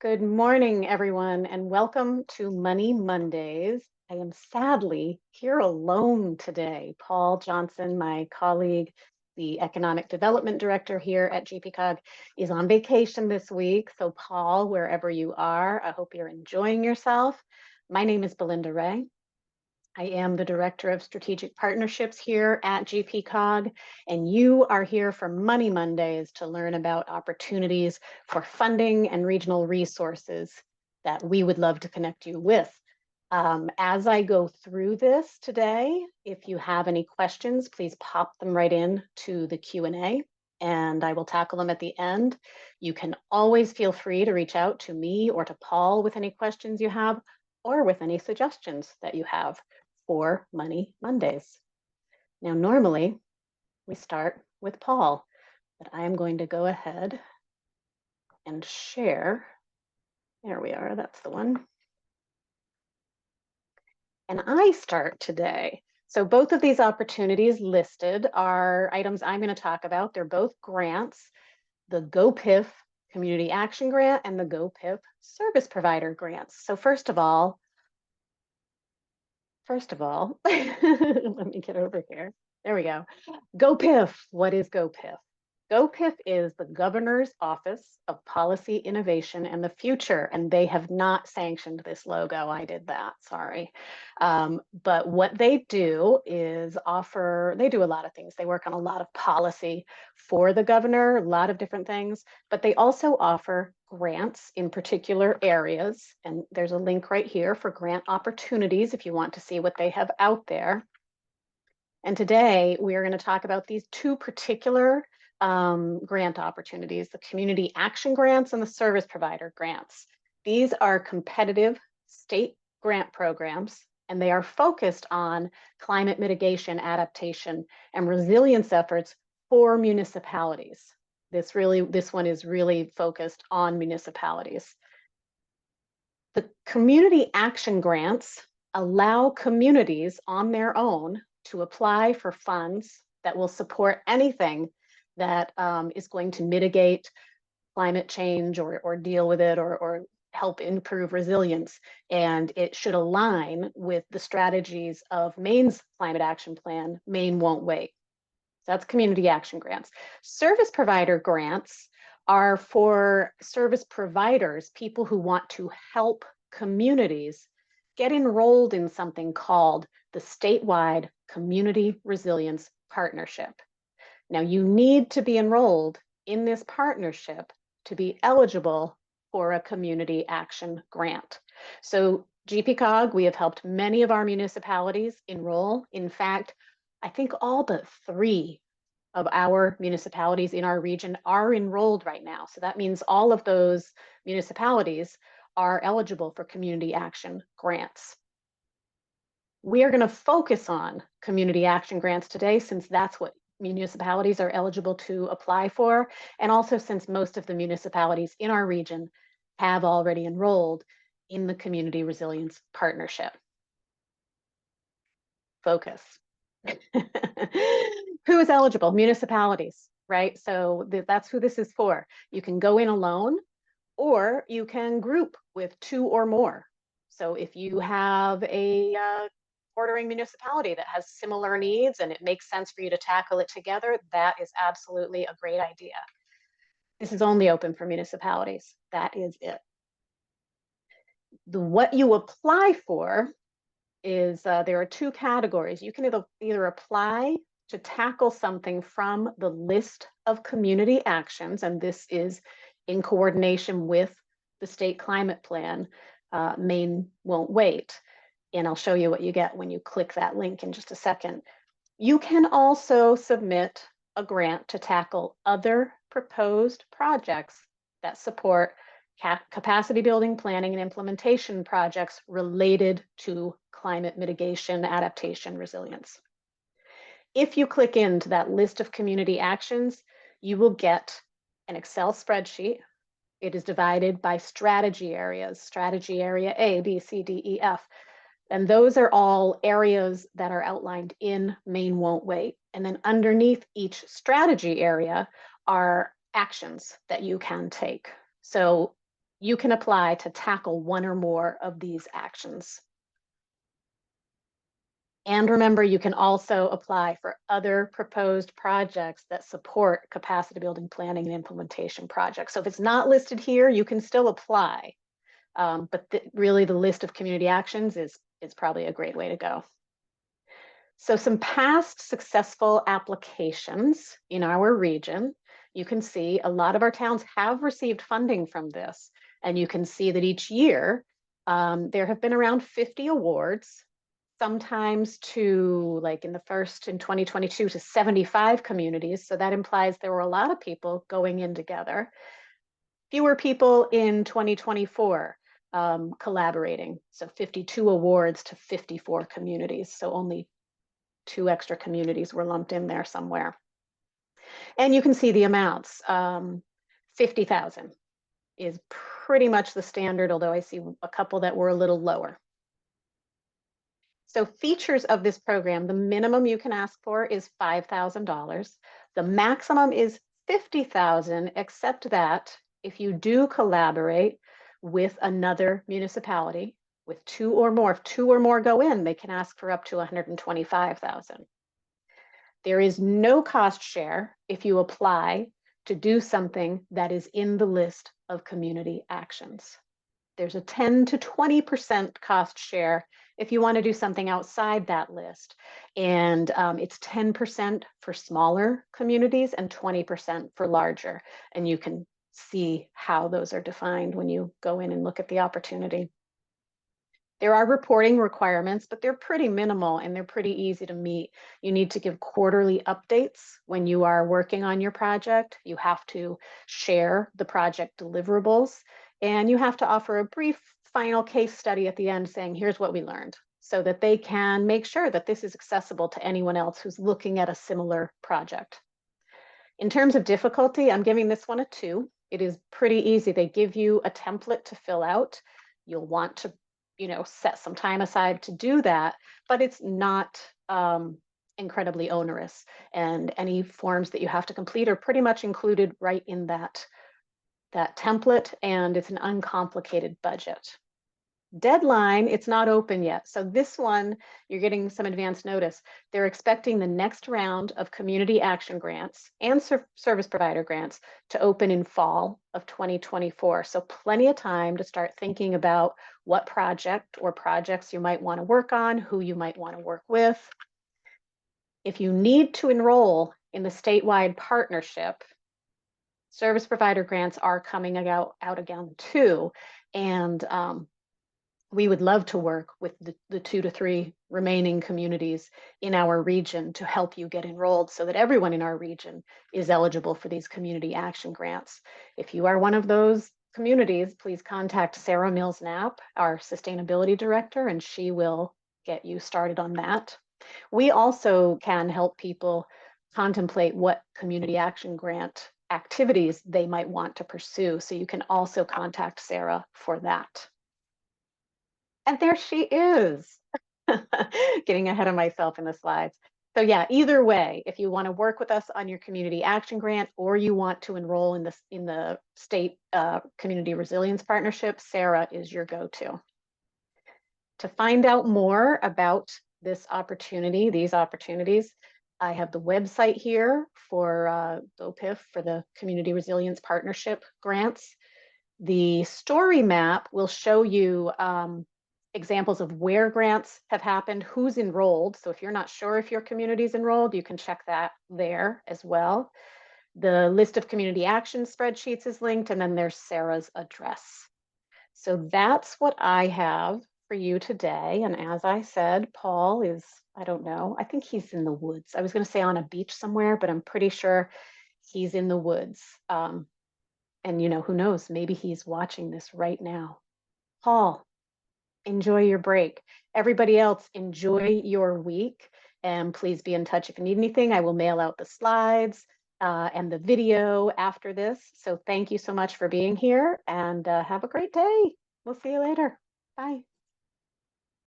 Good morning, everyone, and welcome to Money Mondays. I am sadly here alone today. Paul Johnson, my colleague, the Economic Development Director here at GPCOG, is on vacation this week. So, Paul, wherever you are, I hope you're enjoying yourself. My name is Belinda Ray. I am the Director of Strategic Partnerships here at GPCOG, and you are here for Money Mondays to learn about opportunities for funding and regional resources that we would love to connect you with. As I go through this today, if you have any questions, please pop them right in to the Q&A and I will tackle them at the end. You can always feel free to reach out to me or to Paul with any questions you have or with any suggestions that you have for Money Mondays. Now, normally we start with Paul, but I am going to go ahead and share. There we are, that's the one. And I start today. So both of these opportunities listed are items I'm going to talk about. They're both grants, the GoPIF Community Action Grant and the GoPIF Service Provider Grants. So first of all, let me get over here. There we go. GoPIF. What is GoPIF? GoPIF is the Governor's Office of Policy Innovation and the Future, and they have not sanctioned this logo. I did that, sorry. But what they do is they do a lot of things. They work on a lot of policy for the governor, a lot of different things, but they also offer grants in particular areas. And there's a link right here for grant opportunities if you want to see what they have out there. And today we are going to talk about these two particular grant opportunities, the community action grants and the service provider grants. These are competitive state grant programs, and they are focused on climate mitigation, adaptation, and resilience efforts for municipalities. This one is really focused on municipalities. The community action grants allow communities on their own to apply for funds that will support anything that is going to mitigate climate change or deal with it or help improve resilience. And it should align with the strategies of Maine's climate action plan, Maine Won't Wait. So that's community action grants. Service provider grants are for service providers, people who want to help communities get enrolled in something called the statewide Community Resilience Partnership. Now, you need to be enrolled in this partnership to be eligible for a community action grant. So GPCOG, we have helped many of our municipalities enroll. In fact, I think all but 3 of our municipalities in our region are enrolled right now. So that means all of those municipalities are eligible for community action grants. We are going to focus on community action grants today, since that's what municipalities are eligible to apply for, and also since most of the municipalities in our region have already enrolled in the Community Resilience Partnership. Focus. Who is eligible? Municipalities, right? So that's who this is for. You can go in alone, or you can group with 2 or more. So if you have a bordering municipality that has similar needs and it makes sense for you to tackle it together, that is absolutely a great idea. This is only open for municipalities. That is it. What you apply for is there are 2 categories. You can either apply to tackle something from the list of community actions, and this is in coordination with the state climate plan, Maine Won't Wait. And I'll show you what you get when you click that link in just a second. You can also submit a grant to tackle other proposed projects that support capacity building, planning, and implementation projects related to climate mitigation, adaptation, resilience. If you click into that list of community actions, you will get an Excel spreadsheet. It is divided by strategy areas, strategy area A, B, C, D, E, F. And those are all areas that are outlined in Maine Won't Wait. And then underneath each strategy area are actions that you can take. So you can apply to tackle one or more of these actions. And remember, you can also apply for other proposed projects that support capacity building planning and implementation projects. So if it's not listed here, you can still apply. But really the list of community actions is probably a great way to go. So some past successful applications in our region, you can see a lot of our towns have received funding from this. And you can see that each year there have been around 50 awards, sometimes to, like in the first in 2022, to 75 communities. So that implies there were a lot of people going in together. Fewer people in 2024 collaborating. So 52 awards to 54 communities. So only 2 extra communities were lumped in there somewhere. And you can see the amounts. 50,000 is pretty much the standard, although I see a couple that were a little lower. So features of this program, the minimum you can ask for is $5,000. The maximum is $50,000, except that if you do collaborate with another municipality, with 2 or more, if 2 or more go in, they can ask for up to $125,000. There is no cost share if you apply to do something that is in the list of community actions. There's a 10 to 20% cost share if you want to do something outside that list. And it's 10% for smaller communities and 20% for larger. And you can see how those are defined when you go in and look at the opportunity. There are reporting requirements, but they're pretty minimal and they're pretty easy to meet. You need to give quarterly updates when you are working on your project. You have to share the project deliverables, and you have to offer a brief final case study at the end saying, here's what we learned, so that they can make sure that this is accessible to anyone else who's looking at a similar project. In terms of difficulty, I'm giving this one a 2. It is pretty easy. They give you a template to fill out. You'll want to set some time aside to do that, but it's not incredibly onerous. And any forms that you have to complete are pretty much included right in that template, and it's an uncomplicated budget. Deadline, it's not open yet. So this one, you're getting some advance notice. They're expecting the next round of community action grants and service provider grants to open in fall of 2024. So plenty of time to start thinking about what project or projects you might want to work on, who you might want to work with. If you need to enroll in the statewide partnership, service provider grants are coming out again too. And we would love to work with the 2 to 3 remaining communities in our region to help you get enrolled so that everyone in our region is eligible for these community action grants. If you are one of those communities, please contact Sarah Mills-Knapp, our sustainability director, and she will get you started on that. We also can help people contemplate what community action grant activities they might want to pursue. So you can also contact Sarah for that. And there she is, getting ahead of myself in the slides. So yeah, either way, if you want to work with us on your community action grant, or you want to enroll in the state community resilience partnership, Sarah is your go-to. To find out more about this opportunity, these opportunities, I have the website here for GoPIF, for the Community Resilience Partnership grants. The story map will show you examples of where grants have happened, who's enrolled. So if you're not sure if your community's enrolled, you can check that there as well. The list of community action spreadsheets is linked, and then there's Sarah's address. So that's what I have for you today. And as I said, Paul is, I don't know, I think he's in the woods. I was going to say on a beach somewhere, but I'm pretty sure he's in the woods. And who knows, maybe he's watching this right now. Paul, enjoy your break. Everybody else, enjoy your week, and please be in touch if you need anything. I will mail out the slides and the video after this. So thank you so much for being here, and have a great day. We'll see you later. Bye.